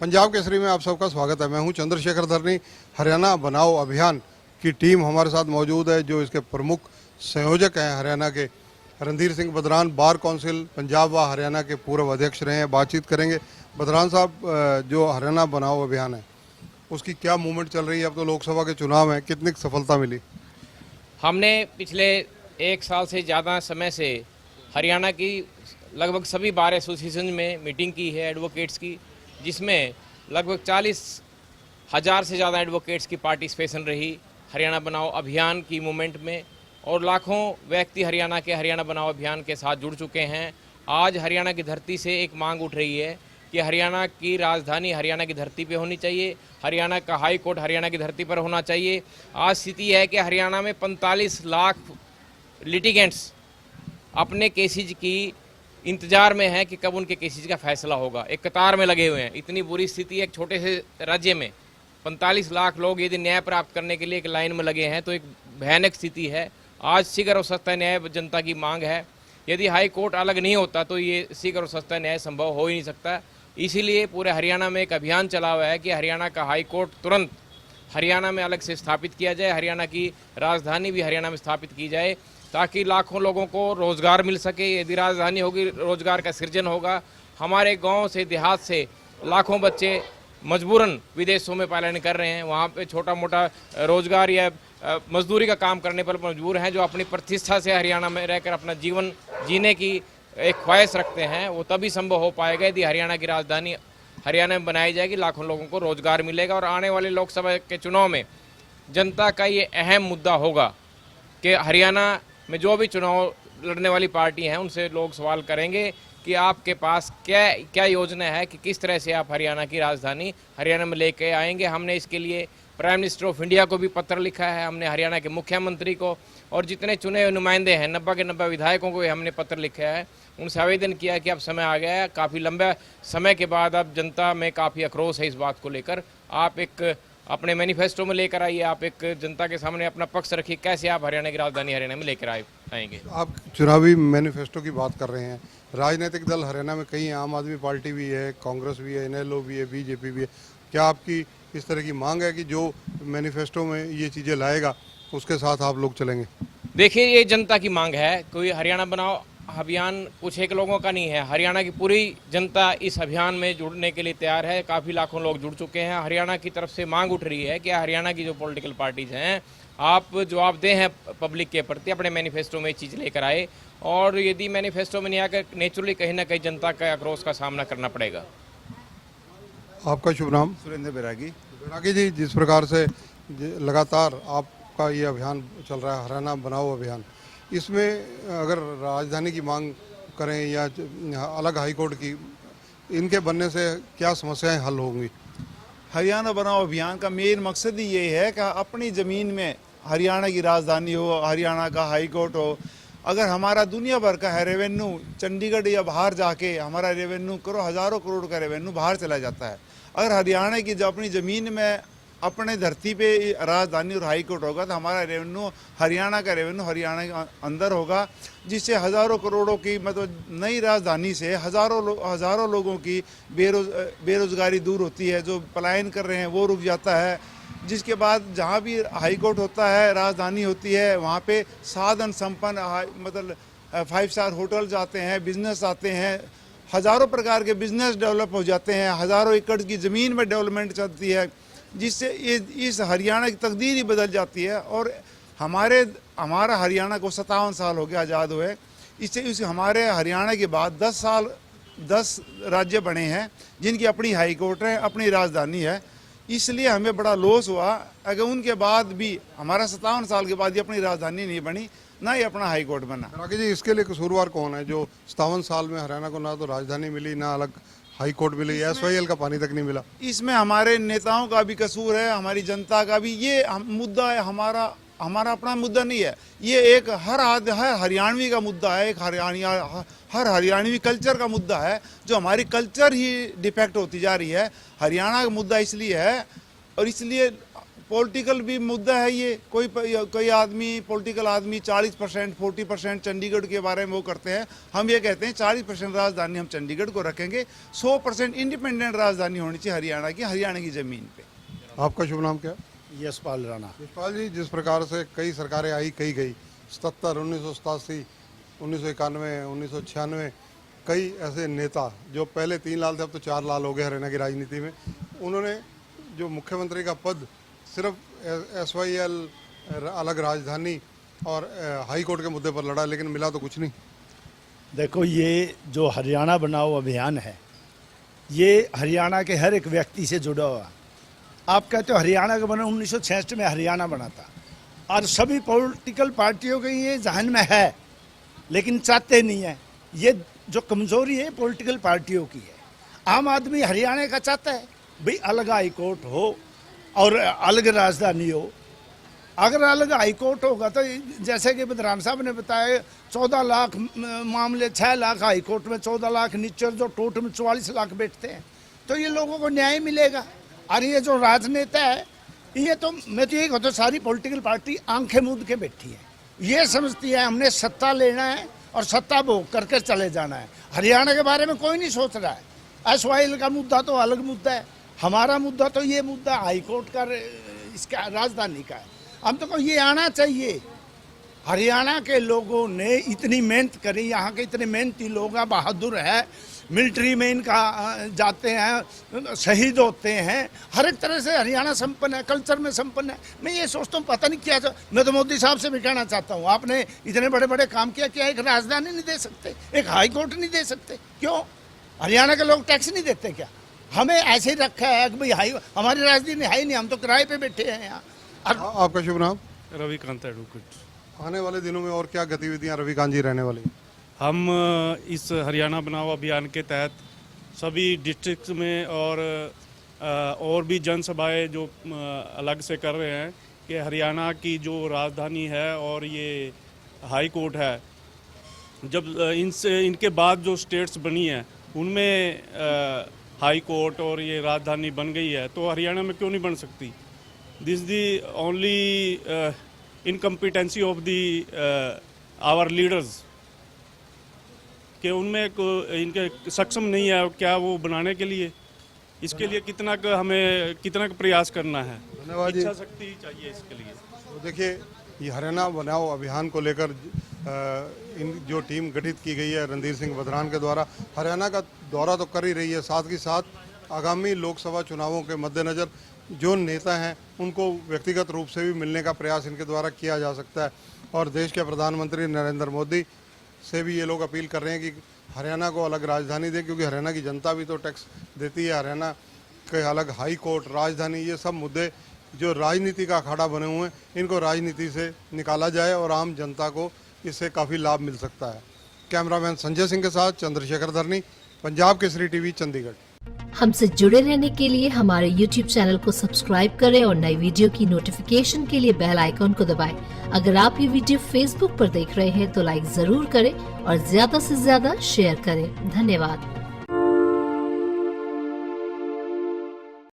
पंजाब केसरी में आप सबका स्वागत है। मैं हूं चंद्रशेखर धरनी। हरियाणा बनाओ अभियान की टीम हमारे साथ मौजूद है, जो इसके प्रमुख संयोजक हैं हरियाणा के रणधीर सिंह बदरान, बार काउंसिल पंजाब व हरियाणा के पूर्व अध्यक्ष रहे हैं। बातचीत करेंगे। बदरान साहब, जो हरियाणा बनाओ अभियान है उसकी क्या मूवमेंट चल रही है? अब तो लोकसभा के चुनाव हैं, कितनी सफलता मिली? हमने पिछले एक साल से ज़्यादा समय से हरियाणा की लगभग सभी बार एसोसिएशन में मीटिंग की है एडवोकेट्स की, जिसमें लगभग 40,000 से ज़्यादा एडवोकेट्स की पार्टिसिपेशन रही हरियाणा बनाओ अभियान की मूवमेंट में, और लाखों व्यक्ति हरियाणा के हरियाणा बनाओ अभियान के साथ जुड़ चुके हैं। आज हरियाणा की धरती से एक मांग उठ रही है कि हरियाणा की राजधानी हरियाणा की धरती पे होनी चाहिए, हरियाणा का हाई कोर्ट हरियाणा की धरती पर होना चाहिए। आज स्थिति है कि हरियाणा में 45 लाख लिटिगेंट्स अपने केसेज की इंतजार में हैं कि कब उनके केसेज का फैसला होगा, एक कतार में लगे हुए हैं। इतनी बुरी स्थिति है एक छोटे से राज्य में। 45 लाख लोग यदि न्याय प्राप्त करने के लिए एक लाइन में लगे हैं तो एक भयानक स्थिति है। आज शीघ्र और सस्ता न्याय जनता की मांग है। यदि हाई कोर्ट अलग नहीं होता तो ये शीघ्र और सस्ता न्याय संभव हो ही नहीं सकता। इसीलिए पूरे हरियाणा में एक अभियान चला हुआ है कि हरियाणा का हाई कोर्ट तुरंत हरियाणा में अलग से स्थापित किया जाए, हरियाणा की राजधानी भी हरियाणा में स्थापित की जाए, ताकि लाखों लोगों को रोज़गार मिल सके। यदि राजधानी होगी, रोज़गार का सृजन होगा। हमारे गांव से देहात से लाखों बच्चे मजबूरन विदेशों में पलायन कर रहे हैं, वहाँ पे छोटा मोटा रोज़गार या मजदूरी का काम करने पर मजबूर हैं। जो अपनी प्रतिष्ठा से हरियाणा में रहकर अपना जीवन जीने की एक ख्वाहिश रखते हैं, वो तभी संभव हो पाएगा यदि हरियाणा की राजधानी हरियाणा में बनाई जाएगी, लाखों लोगों को रोज़गार मिलेगा। और आने वाले लोकसभा के चुनाव में जनता का ये अहम मुद्दा होगा कि हरियाणा में जो भी चुनाव लड़ने वाली पार्टी हैं उनसे लोग सवाल करेंगे कि आपके पास क्या योजना है कि किस तरह से आप हरियाणा की राजधानी हरियाणा में लेके आएंगे। हमने इसके लिए प्राइम मिनिस्टर ऑफ इंडिया को भी पत्र लिखा है, हमने हरियाणा के मुख्यमंत्री को और जितने चुने हुए नुमाइंदे हैं 90 के 90 विधायकों को भी हमने पत्र लिखा है। उनसे आवेदन किया कि अब समय आ गया है, काफ़ी लंबे समय के बाद अब जनता में काफ़ी आक्रोश है इस बात को लेकर। आप एक अपने मैनिफेस्टो में लेकर आइए, आप एक जनता के सामने अपना पक्ष रखिए, कैसे आप हरियाणा की राजधानी हरियाणा में लेकर आएंगे। आप चुनावी मैनिफेस्टो की बात कर रहे हैं। राजनीतिक दल हरियाणा में कई हैं, आम आदमी पार्टी भी है, कांग्रेस भी है, इनेलो भी है, बीजेपी भी है। क्या आपकी इस तरह की मांग है कि जो मैनिफेस्टो में ये चीज़ें लाएगा उसके साथ आप लोग चलेंगे? देखिए, ये जनता की मांग है, कोई हरियाणा बनाओ अभियान कुछ एक लोगों का नहीं है। हरियाणा की पूरी जनता इस अभियान में जुड़ने के लिए तैयार है। काफ़ी लाखों लोग जुड़ चुके हैं। हरियाणा की तरफ से मांग उठ रही है कि हरियाणा की जो पॉलिटिकल पार्टीज़ हैं, आप जवाबदेह हैं पब्लिक के प्रति, अपने मैनिफेस्टो में चीज़ लेकर आए। और यदि मैनिफेस्टो में नहीं आकर नेचुरली कहीं ना कहीं जनता का आक्रोश का सामना करना पड़ेगा। आपका शुभ नाम? सुरेंद्र बैरागी। बैरागी जी, जिस प्रकार से लगातार आपका ये अभियान चल रहा है, हरियाणा बनाओ अभियान, इसमें अगर राजधानी की मांग करें या अलग हाईकोर्ट की, इनके बनने से क्या समस्याएं हल होंगी? हरियाणा बनाओ अभियान का मेन मकसद ही ये है कि अपनी ज़मीन में हरियाणा की राजधानी हो, हरियाणा का हाई कोर्ट हो। अगर हमारा दुनिया भर का है रेवेन्यू चंडीगढ़ या बाहर जाके हमारा रेवेन्यू हज़ारों करोड़ का रेवेन्यू बाहर चला जाता है। अगर हरियाणा की जो अपनी ज़मीन में अपने धरती पे राजधानी और हाई कोर्ट होगा तो हमारा रेवेन्यू, हरियाणा का रेवेन्यू हरियाणा के अंदर होगा, जिससे हज़ारों करोड़ों की मतलब नई राजधानी से हज़ारों लोगों की बेरोज़गारी दूर होती है। जो पलायन कर रहे हैं वो रुक जाता है। जिसके बाद जहाँ भी हाई कोर्ट होता है, राजधानी होती है, वहाँ पे साधन संपन्न मतलब 5 स्टार होटल्स आते हैं, बिजनेस आते हैं, हज़ारों प्रकार के बिजनेस डेवलप हो जाते हैं, हज़ारों एकड़ की ज़मीन में डेवलपमेंट चलती है, जिससे इस हरियाणा की तकदीर ही बदल जाती है। और हमारा हरियाणा को 57 साल हो गए आज़ाद हुए। इससे हमारे हरियाणा के बाद 10 राज्य बने हैं जिनकी अपनी हाई कोर्ट है, अपनी राजधानी है। इसलिए हमें बड़ा लॉस हुआ अगर उनके बाद भी हमारा 57 साल के बाद ये अपनी राजधानी नहीं बनी, ना ही अपना हाई कोर्ट बना। राकेश जी, इसके लिए कसूरवार कौन है जो 57 साल में हरियाणा को ना तो राजधानी मिली, ना अलग हाई कोर्ट मिली, एसवाईएल का पानी तक नहीं मिला? इसमें हमारे नेताओं का भी कसूर है, हमारी जनता का भी। ये मुद्दा है हमारा अपना मुद्दा नहीं है, ये एक हर हरियाणवी का मुद्दा है, हर हरियाणवी कल्चर का मुद्दा है, जो हमारी कल्चर ही डिफेक्ट होती जा रही है। हरियाणा का मुद्दा इसलिए है और इसलिए पॉलिटिकल भी मुद्दा है ये। कोई आदमी पॉलिटिकल आदमी 40% 40% चंडीगढ़ के बारे में वो करते हैं। हम ये कहते हैं 40% राजधानी हम चंडीगढ़ को रखेंगे, 100% इंडिपेंडेंट राजधानी होनी चाहिए हरियाणा की ज़मीन पे। आपका शुभ नाम क्या? यशपाल राणा। यशपाल जी, जिस प्रकार से कई सरकारें आई कई गई, 77, 1987, 1991, 1996, कई ऐसे नेता जो पहले 3 लाल थे अब तो 4 लाल हो गए हरियाणा की राजनीति में, उन्होंने जो मुख्यमंत्री का पद सिर्फ SYL, अलग राजधानी और हाई कोर्ट के मुद्दे पर लड़ा, लेकिन मिला तो कुछ नहीं। देखो, ये जो हरियाणा बनाओ अभियान है, ये हरियाणा के हर एक व्यक्ति से जुड़ा हुआ। आप कहते हो हरियाणा का बना 1966 में हरियाणा बना था, और सभी पॉलिटिकल पार्टियों के ये जहन में है, लेकिन चाहते नहीं है। ये जो कमजोरी है पॉलिटिकल पार्टियों की है। आम आदमी हरियाणा का चाहता है भाई अलग हाई कोर्ट हो और अलग राजधानी हो। अगर अलग हाई कोर्ट होगा तो जैसे कि बदरान साहब ने बताया, 14 लाख मामले, 6 लाख हाई कोर्ट में, 14 लाख नीचे, जो टोटल में 44 लाख बैठते हैं, तो ये लोगों को न्याय मिलेगा। और ये जो राजनेता है, ये तो मैं तो यही कहता हूँ, सारी पॉलिटिकल पार्टी आंखें मूंद के बैठी है। ये समझती है हमने सत्ता लेना है और सत्ता भोग करके चले जाना है। हरियाणा के बारे में कोई नहीं सोच रहा है। SYL का मुद्दा तो अलग मुद्दा है, हमारा मुद्दा तो ये मुद्दा हाई कोर्ट का, इसका राजधानी का है। हम तो ये आना चाहिए। हरियाणा के लोगों ने इतनी मेहनत करी, यहाँ के इतने मेहनती लोग हैं, बहादुर है, मिलिट्री में इनका जाते हैं, शहीद होते हैं, हर एक तरह से हरियाणा संपन्न है, कल्चर में संपन्न है। मैं ये सोचता हूँ पता नहीं क्या, मैं तो मोदी साहब से भी कहना चाहता हूँ, आपने इतने बड़े बड़े काम किया, क्या एक राजधानी नहीं दे सकते, एक हाई कोर्ट नहीं दे सकते? क्यों? हरियाणा के लोग टैक्स नहीं देते क्या? हमें ऐसे ही रखा है कि भाई हमारी राजधानी है ही नहीं, हम तो किराए पे बैठे हैं यहाँ। आपका शुभ नाम? रविकांत एडवोकेट। आने वाले दिनों में और क्या गतिविधियां रविकांत जी रहने वाली? हम इस हरियाणा बनाओ अभियान के तहत सभी डिस्ट्रिक्ट में और भी जनसभाएं जो अलग से कर रहे हैं कि हरियाणा की जो राजधानी है और ये हाई कोर्ट है, जब इनके बाद जो स्टेट्स बनी है उनमें हाई कोर्ट और ये राजधानी बन गई है, तो हरियाणा में क्यों नहीं बन सकती? This the only incompetency of the our leaders, कि उनमें इनके सक्षम नहीं है क्या वो बनाने के लिए। इसके लिए कितना का प्रयास करना है, धन्यवाद। इच्छा शक्ति चाहिए इसके लिए। तो देखिए, ये हरियाणा बनाओ अभियान को लेकर इन जो टीम गठित की गई है रणधीर सिंह बदरान के द्वारा, हरियाणा का दौरा तो कर ही रही है, साथ ही साथ आगामी लोकसभा चुनावों के मद्देनज़र जो नेता हैं उनको व्यक्तिगत रूप से भी मिलने का प्रयास इनके द्वारा किया जा सकता है। और देश के प्रधानमंत्री नरेंद्र मोदी से भी ये लोग अपील कर रहे हैं कि हरियाणा को अलग राजधानी दें, क्योंकि हरियाणा की जनता भी तो टैक्स देती है। हरियाणा के अलग हाई कोर्ट, राजधानी, ये सब मुद्दे जो राजनीति का अखाड़ा बने हुए हैं, इनको राजनीति से निकाला जाए और आम जनता को इससे काफ़ी लाभ मिल सकता है। कैमरामैन संजय सिंह के साथ चंद्रशेखर धरनी, पंजाब केसरी टीवी, चंडीगढ़। हमसे जुड़े रहने के लिए हमारे YouTube चैनल को सब्सक्राइब करें और नई वीडियो की नोटिफिकेशन के लिए बेल आइकॉन को दबाएं। अगर आप ये वीडियो Facebook पर देख रहे हैं तो लाइक जरूर करें और ज्यादा से ज्यादा शेयर करें। धन्यवाद।